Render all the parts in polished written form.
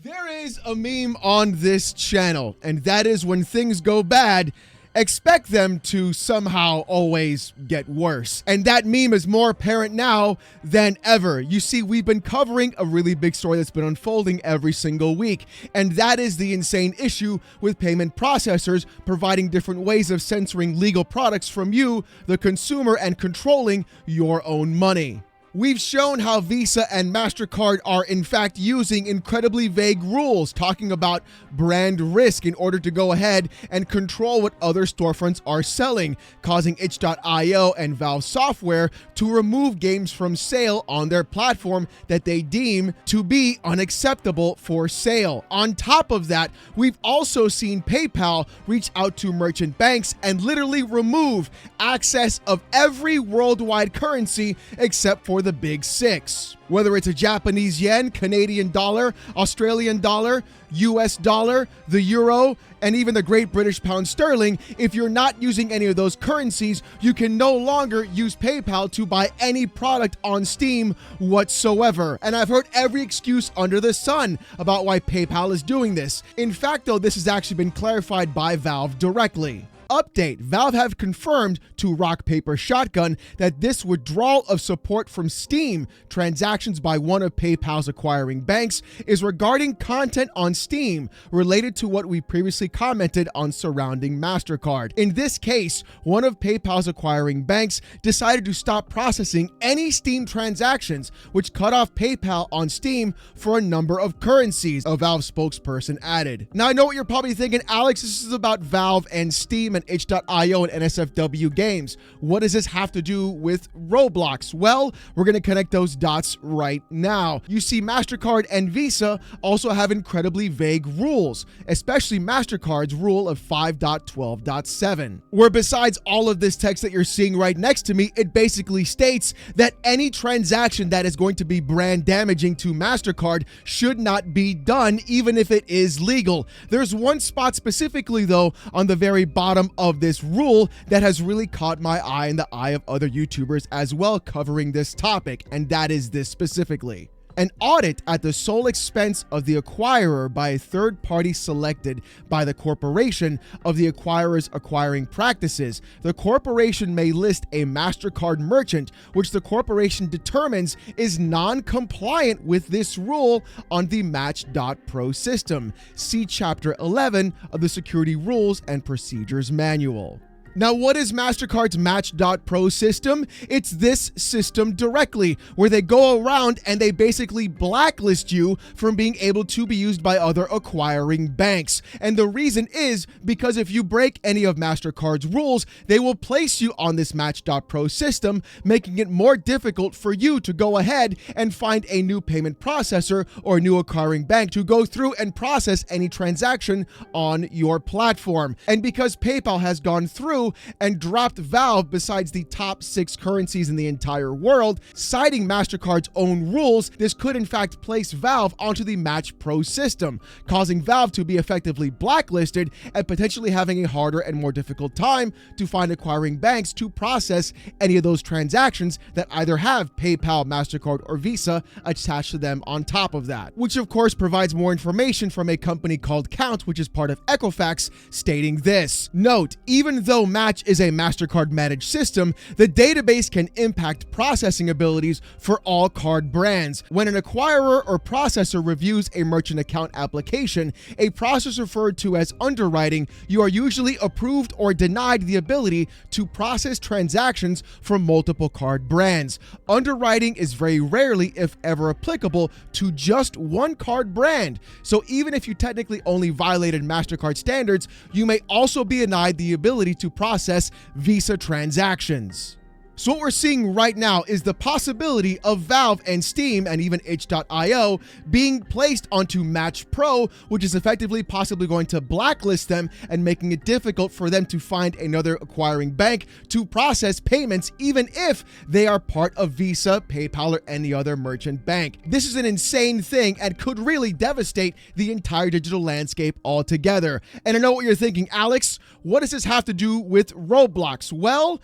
There is a meme on this channel, and that is when things go bad, expect them to somehow always get worse. And that meme is more apparent now than ever. You see, we've been covering a really big story that's been unfolding every single week, and that is the insane issue with payment processors providing different ways of censoring legal products from you, the consumer, and controlling your own money. We've shown how Visa and MasterCard are in fact using incredibly vague rules, talking about brand risk in order to go ahead and control what other storefronts are selling, causing itch.io and Valve Software to remove games from sale on their platform that they deem to be unacceptable for sale. On top of that, we've also seen PayPal reach out to merchant banks and literally remove access of every worldwide currency except for the big six. Whether it's a Japanese yen, Canadian dollar, Australian dollar, US dollar, the euro, and even the Great British Pound Sterling, if you're not using any of those currencies, you can no longer use PayPal to buy any product on Steam whatsoever. And I've heard every excuse under the sun about why PayPal is doing this. In fact, though, this has actually been clarified by Valve directly. Update: Valve have confirmed to Rock Paper Shotgun that this withdrawal of support from Steam transactions by one of PayPal's acquiring banks is regarding content on Steam related to what we previously commented on surrounding MasterCard. In this case, one of PayPal's acquiring banks decided to stop processing any Steam transactions, which cut off PayPal on Steam for a number of currencies, a Valve spokesperson added. Now, I know what you're probably thinking, Alex, this is about Valve and Steam and itch.io and NSFW games. What does this have to do with Roblox? Well, we're going to connect those dots right now. You see, MasterCard and Visa also have incredibly vague rules, especially MasterCard's rule of 5.12.7, where besides all of this text that you're seeing right next to me, it basically states that any transaction that is going to be brand damaging to MasterCard should not be done, even if it is legal. There's one spot specifically, though, on the very bottom of this rule that has really caught my eye and the eye of other YouTubers as well covering this topic, and that is this specifically. An audit at the sole expense of the acquirer by a third party selected by the corporation of the acquirer's acquiring practices. The corporation may list a MasterCard merchant which the corporation determines is non-compliant with this rule on the Match.Pro system. See Chapter 11 of the Security Rules and Procedures Manual. Now, what is MasterCard's Match.Pro system? It's this system directly, where they go around and they basically blacklist you from being able to be used by other acquiring banks. And the reason is because if you break any of MasterCard's rules, they will place you on this Match.Pro system, making it more difficult for you to go ahead and find a new payment processor or new acquiring bank to go through and process any transaction on your platform. And because PayPal has gone through and dropped Valve besides the top 6 currencies in the entire world, citing MasterCard's own rules, this could in fact place Valve onto the Match Pro system, causing Valve to be effectively blacklisted and potentially having a harder and more difficult time to find acquiring banks to process any of those transactions that either have PayPal, MasterCard, or Visa attached to them on top of that, which of course provides more information from a company called Count, which is part of Equifax, stating this. Note, even though Match is a MasterCard managed system, the database can impact processing abilities for all card brands. When an acquirer or processor reviews a merchant account application, a process referred to as underwriting, you are usually approved or denied the ability to process transactions from multiple card brands. Underwriting is very rarely, if ever, applicable to just one card brand. So even if you technically only violated MasterCard standards, you may also be denied the ability to process Visa transactions. So what we're seeing right now is the possibility of Valve and Steam and even itch.io being placed onto Match Pro, which is effectively possibly going to blacklist them and making it difficult for them to find another acquiring bank to process payments, even if they are part of Visa, PayPal, or any other merchant bank. This is an insane thing and could really devastate the entire digital landscape altogether. And I know what you're thinking, Alex, what does this have to do with Roblox? Well,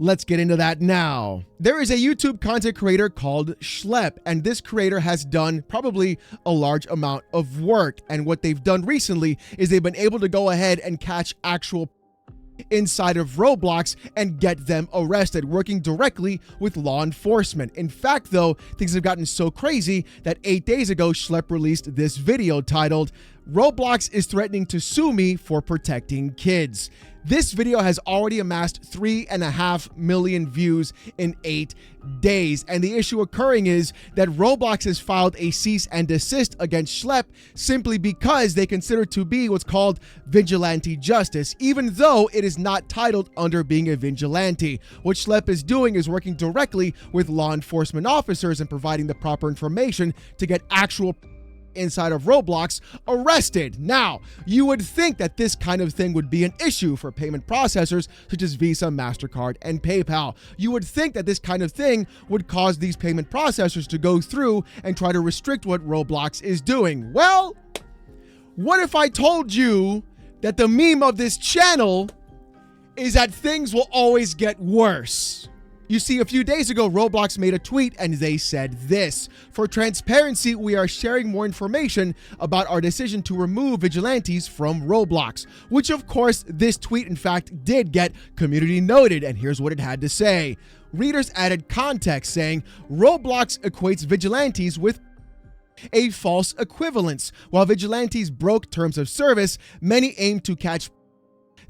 Let's get into that now. There is a YouTube content creator called Schlepp, and this creator has done probably a large amount of work. And what they've done recently is they've been able to go ahead and catch actual inside of Roblox and get them arrested, working directly with law enforcement. In fact, though, things have gotten so crazy that 8 days ago, Schlepp released this video titled, "Roblox is threatening to sue me for protecting kids." This video has already amassed 3.5 million views in 8 days. And the issue occurring is that Roblox has filed a cease and desist against Schlepp simply because they consider it to be what's called vigilante justice, even though it is not titled under being a vigilante. What Schlepp is doing is working directly with law enforcement officers and providing the proper information to get actual inside of Roblox arrested. Now, you would think that this kind of thing would be an issue for payment processors such as Visa, MasterCard, and PayPal. You would think that this kind of thing would cause these payment processors to go through and try to restrict what Roblox is doing. Well, what if I told you that the meme of this channel is that things will always get worse? You see, a few days ago, Roblox made a tweet and they said this: "For transparency, we are sharing more information about our decision to remove vigilantes from Roblox," which of course, this tweet in fact did get community noted, and here's what it had to say. Readers added context saying, "Roblox equates vigilantes with a false equivalence. While vigilantes broke terms of service, many aim to catch."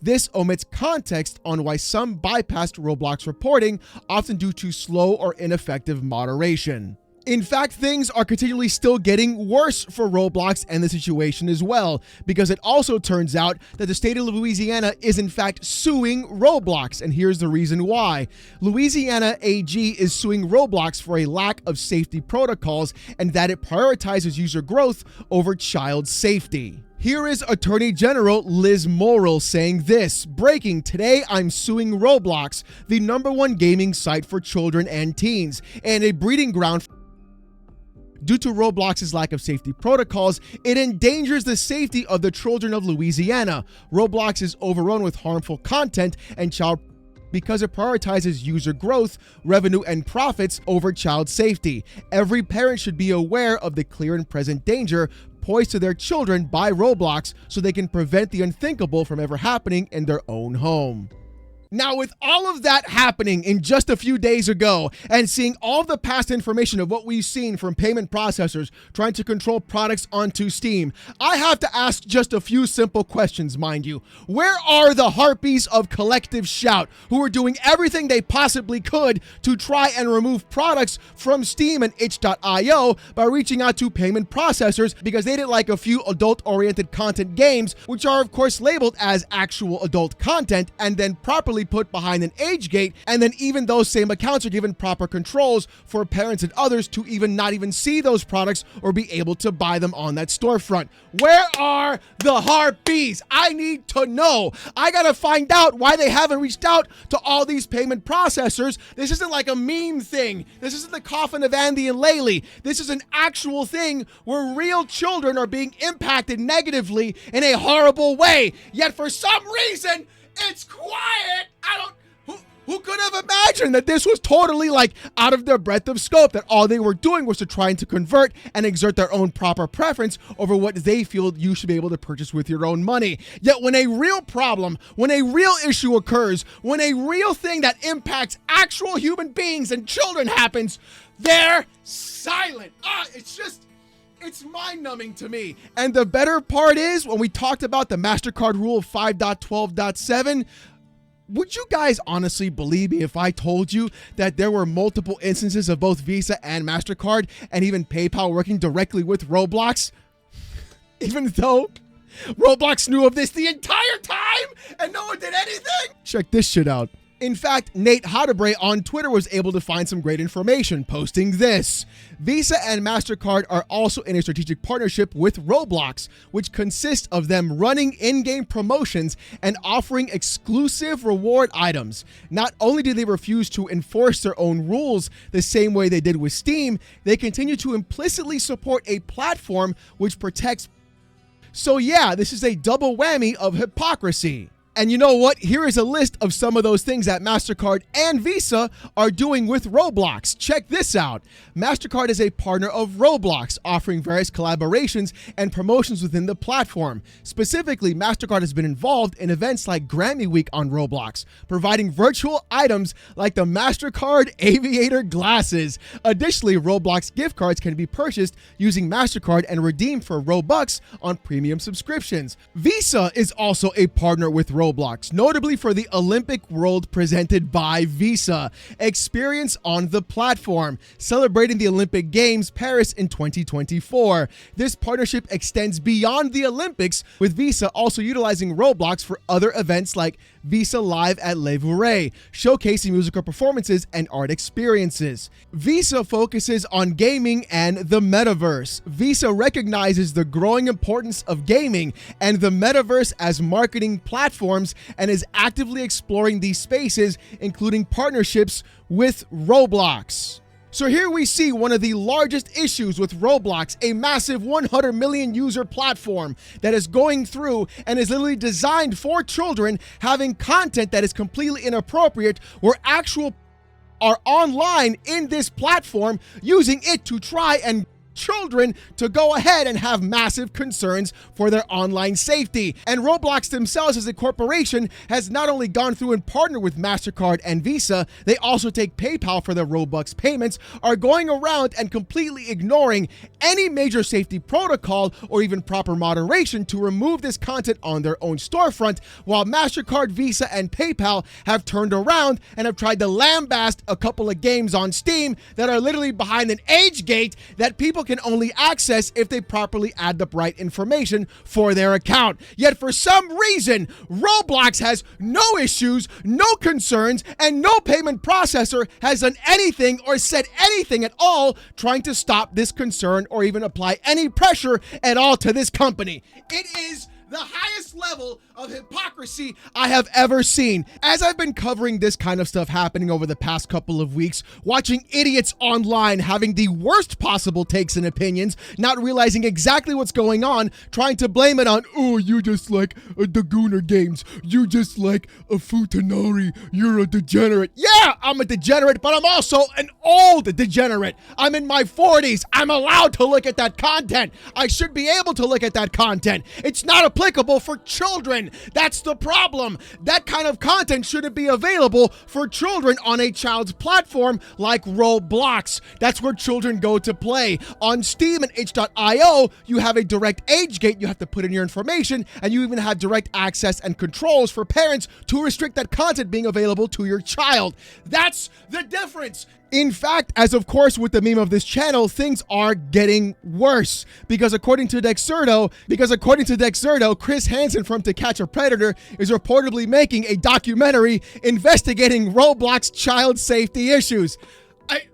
This omits context on why some bypassed Roblox reporting, often due to slow or ineffective moderation. In fact, things are continually still getting worse for Roblox and the situation as well, because it also turns out that the state of Louisiana is in fact suing Roblox, and here's the reason why. Louisiana AG is suing Roblox for a lack of safety protocols and that it prioritizes user growth over child safety. Here is Attorney General Liz Morrill saying this: "Breaking, today I'm suing Roblox, the #1 gaming site for children and teens, and a breeding ground. Due to Roblox's lack of safety protocols, it endangers the safety of the children of Louisiana. Roblox is overrun with harmful content and child because it prioritizes user growth, revenue, and profits over child safety. Every parent should be aware of the clear and present danger posed to their children by Roblox so they can prevent the unthinkable from ever happening in their own home." Now, with all of that happening in just a few days ago and seeing all the past information of what we've seen from payment processors trying to control products onto Steam, I have to ask just a few simple questions, mind you. Where are the harpies of Collective Shout, who are doing everything they possibly could to try and remove products from Steam and itch.io by reaching out to payment processors because they didn't like a few adult-oriented content games, which are of course labeled as actual adult content and then properly put behind an age gate, and then even those same accounts are given proper controls for parents and others to not even see those products or be able to buy them on that storefront? Where are the harpies? I need to know. I gotta find out why they haven't reached out to all these payment processors. This isn't like a meme thing. This isn't the coffin of Andy and Laylee. This is an actual thing where real children are being impacted negatively in a horrible way. Yet for some reason, it's quiet. Who could have imagined that this was totally like out of their breadth of scope, that all they were doing was to try to convert and exert their own proper preference over what they feel you should be able to purchase with your own money. Yet when a real problem, when a real issue occurs, when a real thing that impacts actual human beings and children happens, they're silent. It's mind-numbing to me. And the better part is, when we talked about the MasterCard rule of 5.12.7, would you guys honestly believe me if I told you that there were multiple instances of both Visa and MasterCard and even PayPal working directly with Roblox? Even though Roblox knew of this the entire time and no one did anything? Check this shit out. In fact, Nate Hodabre on Twitter was able to find some great information, posting this: Visa and MasterCard are also in a strategic partnership with Roblox, which consists of them running in-game promotions and offering exclusive reward items. Not only do they refuse to enforce their own rules the same way they did with Steam, they continue to implicitly support a platform which protects. So yeah, this is a double whammy of hypocrisy. And you know what? Here is a list of some of those things that MasterCard and Visa are doing with Roblox. Check this out. MasterCard is a partner of Roblox, offering various collaborations and promotions within the platform. Specifically, MasterCard has been involved in events like Grammy Week on Roblox, providing virtual items like the MasterCard Aviator glasses. Additionally, Roblox gift cards can be purchased using MasterCard and redeemed for Robux on premium subscriptions. Visa is also a partner with Roblox, notably for the Olympic World presented by Visa. Experience on the platform, celebrating the Olympic Games Paris in 2024. This partnership extends beyond the Olympics, with Visa also utilizing Roblox for other events like Visa Live at Le Vourey, showcasing musical performances and art experiences. Visa focuses on gaming and the metaverse. Visa recognizes the growing importance of gaming and the metaverse as marketing platforms and is actively exploring these spaces, including partnerships with Roblox. So here we see one of the largest issues with Roblox, a massive 100 million user platform that is going through and is literally designed for children, having content that is completely inappropriate, where actual are online in this platform using it to try and children to go ahead and have massive concerns for their online safety. And Roblox themselves as a corporation has not only gone through and partnered with MasterCard and Visa, they also take PayPal for their Robux payments, are going around and completely ignoring any major safety protocol or even proper moderation to remove this content on their own storefront, while MasterCard, Visa, and PayPal have turned around and have tried to lambaste a couple of games on Steam that are literally behind an age gate that people can only access if they properly add the right information for their account. Yet for some reason, Roblox has no issues, no concerns, and no payment processor has done anything or said anything at all trying to stop this concern or even apply any pressure at all to this company. It is the highest level of hypocrisy I have ever seen. As I've been covering this kind of stuff happening over the past couple of weeks, watching idiots online having the worst possible takes and opinions, not realizing exactly what's going on, trying to blame it on, oh, you just like the Gooner Games, you just like a Futanari, you're a degenerate. Yeah, I'm a degenerate, but I'm also an old degenerate. I'm in my 40s. I'm allowed to look at that content. I should be able to look at that content. It's not applicable for children. That's the problem. That kind of content shouldn't be available for children on a child's platform like Roblox. That's where children go to play. On Steam and itch.io, you have a direct age gate. You have to put in your information, and you even have direct access and controls for parents to restrict that content being available to your child. That's the difference. In fact, as of course with the meme of this channel, things are getting worse because according to Dexerto, Chris Hansen from To Catch a Predator is reportedly making a documentary investigating Roblox child safety issues.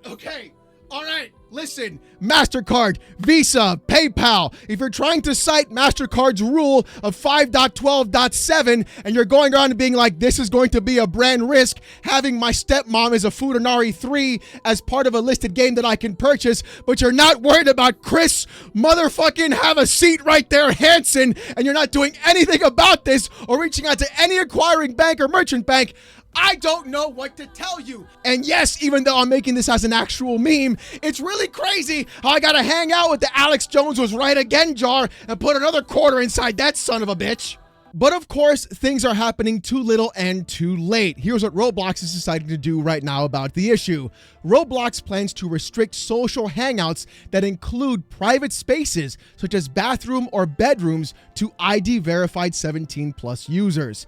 Okay, all right. Listen, MasterCard, Visa, PayPal, if you're trying to cite MasterCard's rule of 5.12.7 and you're going around and being like, this is going to be a brand risk, having my stepmom as a Futanari 3 as part of a listed game that I can purchase, but you're not worried about Chris motherfucking have a seat right there, Hansen, and you're not doing anything about this or reaching out to any acquiring bank or merchant bank, I don't know what to tell you. And yes, even though I'm making this as an actual meme, it's really crazy how I gotta hang out with the Alex Jones was right again jar and put another quarter inside that son of a bitch. But of course, things are happening too little and too late. Here's what Roblox is deciding to do right now about the issue. Roblox plans to restrict social hangouts that include private spaces, such as bathroom or bedrooms, to ID verified 17+ users.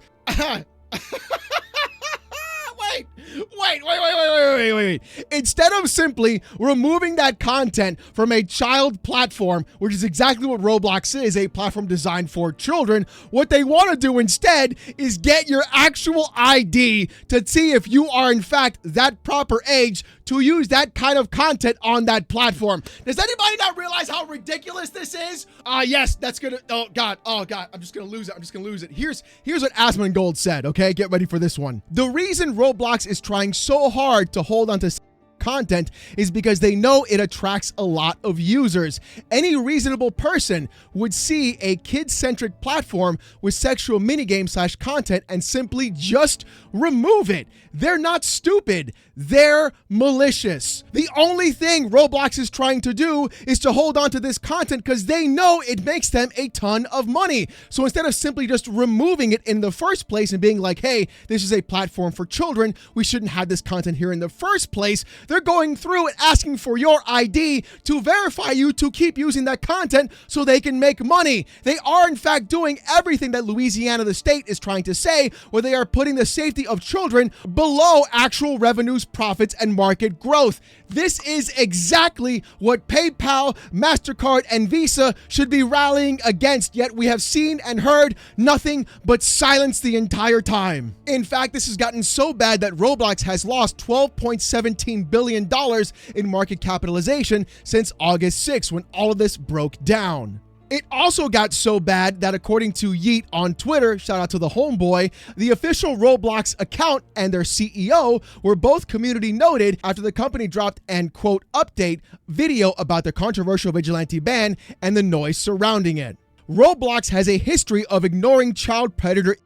Wait. Instead of simply removing that content from a child platform, which is exactly what Roblox is, a platform designed for children, what they want to do instead is get your actual ID to see if you are in fact that proper age to use that kind of content on that platform. Does anybody not realize how ridiculous this is? Yes, that's gonna, oh God, I'm just gonna lose it. Here's what Asmongold said, okay? Get ready for this one. The reason Roblox is trying so hard to hold on to content is because they know it attracts a lot of users. Any reasonable person would see a kid-centric platform with sexual minigame/content and simply just remove it. They're not stupid. They're malicious. The only thing Roblox is trying to do is to hold on to this content because they know it makes them a ton of money. So instead of simply just removing it in the first place and being like, hey, this is a platform for children, we shouldn't have this content here in the first place, they're going through and asking for your ID to verify you to keep using that content so they can make money. They are in fact doing everything that Louisiana, the state, is trying to say, where they are putting the safety of children below actual revenues, profits, and market growth. This is exactly what PayPal, MasterCard, and Visa should be rallying against, yet we have seen and heard nothing but silence the entire time. In fact, this has gotten so bad that Roblox has lost $12.17 billion in market capitalization since August 6th, when all of this broke down. It also got so bad that according to Yeet on Twitter, shout out to the homeboy, the official Roblox account and their CEO were both community noted after the company dropped an quote update video about the controversial vigilante ban and the noise surrounding it. Roblox has a history of ignoring child predator,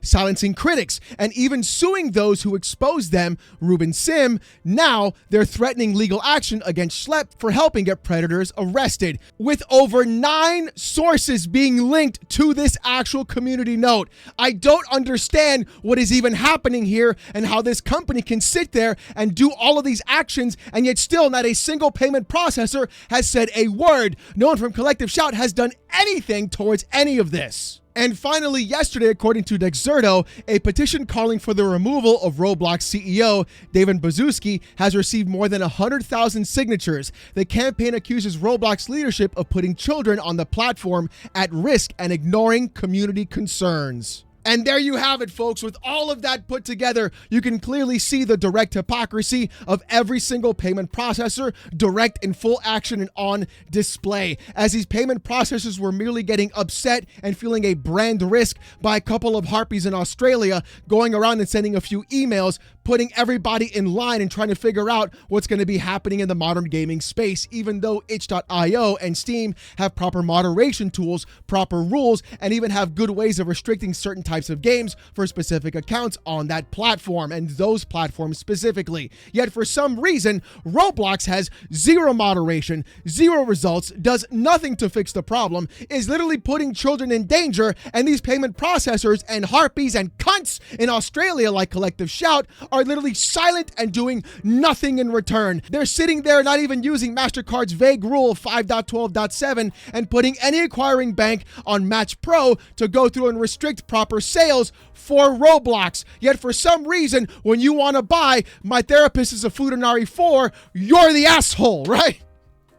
silencing critics, and even suing those who exposed them. Ruben Sim, now they're threatening legal action against Schlepp for helping get predators arrested, with over 9 sources being linked to this actual community note. I don't understand what is even happening here and how this company can sit there and do all of these actions and yet still not a single payment processor has said a word. No one from Collective Shout has done anything towards any of this. And finally, yesterday, according to Dexerto, a petition calling for the removal of Roblox CEO David Baszucki has received more than 100,000 signatures. The campaign accuses Roblox leadership of putting children on the platform at risk and ignoring community concerns. And there you have it, folks. With all of that put together, you can clearly see the direct hypocrisy of every single payment processor, direct in full action and on display, as these payment processors were merely getting upset and feeling a brand risk by a couple of harpies in Australia going around and sending a few emails, putting everybody in line and trying to figure out what's going to be happening in the modern gaming space, even though itch.io and Steam have proper moderation tools, proper rules, and even have good ways of restricting certain types of games for specific accounts on that platform and those platforms specifically. Yet for some reason, Roblox has zero moderation, zero results, does nothing to fix the problem, is literally putting children in danger, and these payment processors and harpies and cunts in Australia like Collective Shout are literally silent and doing nothing in return. They're sitting there not even using MasterCard's vague rule 5.12.7 and putting any acquiring bank on Match Pro to go through and restrict proper sales for Roblox. Yet for some reason, when you want to buy My Therapist is a Futanari 4, you're the asshole, right?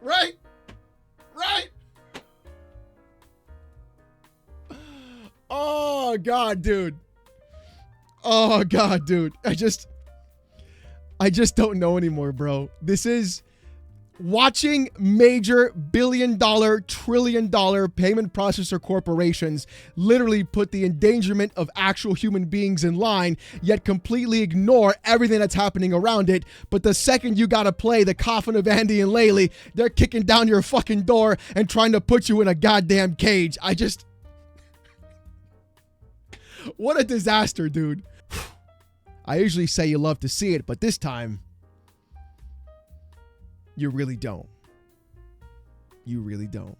Right? Right? Oh, God, dude. Oh, God, dude. I just don't know anymore, bro. This is watching major billion-dollar, trillion-dollar payment processor corporations literally put the endangerment of actual human beings in line, yet completely ignore everything that's happening around it. But the second you gotta play the coffin of Andy and Laylee, they're kicking down your fucking door and trying to put you in a goddamn cage. What a disaster, dude. I usually say you love to see it, but this time, you really don't. You really don't.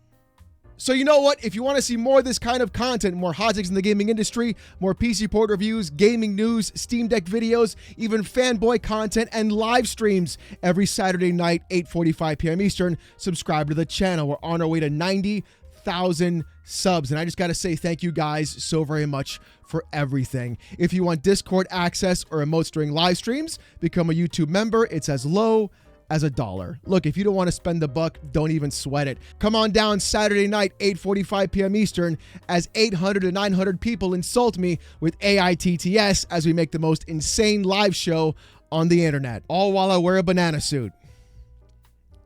So you know what? If you want to see more of this kind of content, more hot takes in the gaming industry, more PC port reviews, gaming news, Steam Deck videos, even fanboy content, and live streams every Saturday night, 8:45 p.m. Eastern, subscribe to the channel. We're on our way to 90,000 subs. And I just got to say thank you guys so very much for everything. If you want Discord access or emotes during live streams, become a YouTube member. It's as low as $1. Look, if you don't want to spend the buck, don't even sweat it. Come on down Saturday night, 8:45 p.m. Eastern, as 800 to 900 people insult me with AITTS as we make the most insane live show on the internet, all while I wear a banana suit.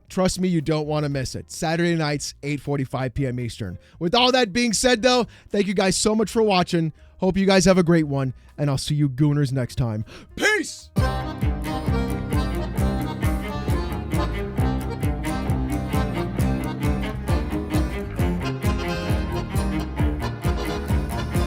Trust me, you don't want to miss it. Saturday nights, 8:45 p.m. Eastern. With all that being said, though, thank you guys so much for watching. Hope you guys have a great one, and I'll see you gooners next time. Peace!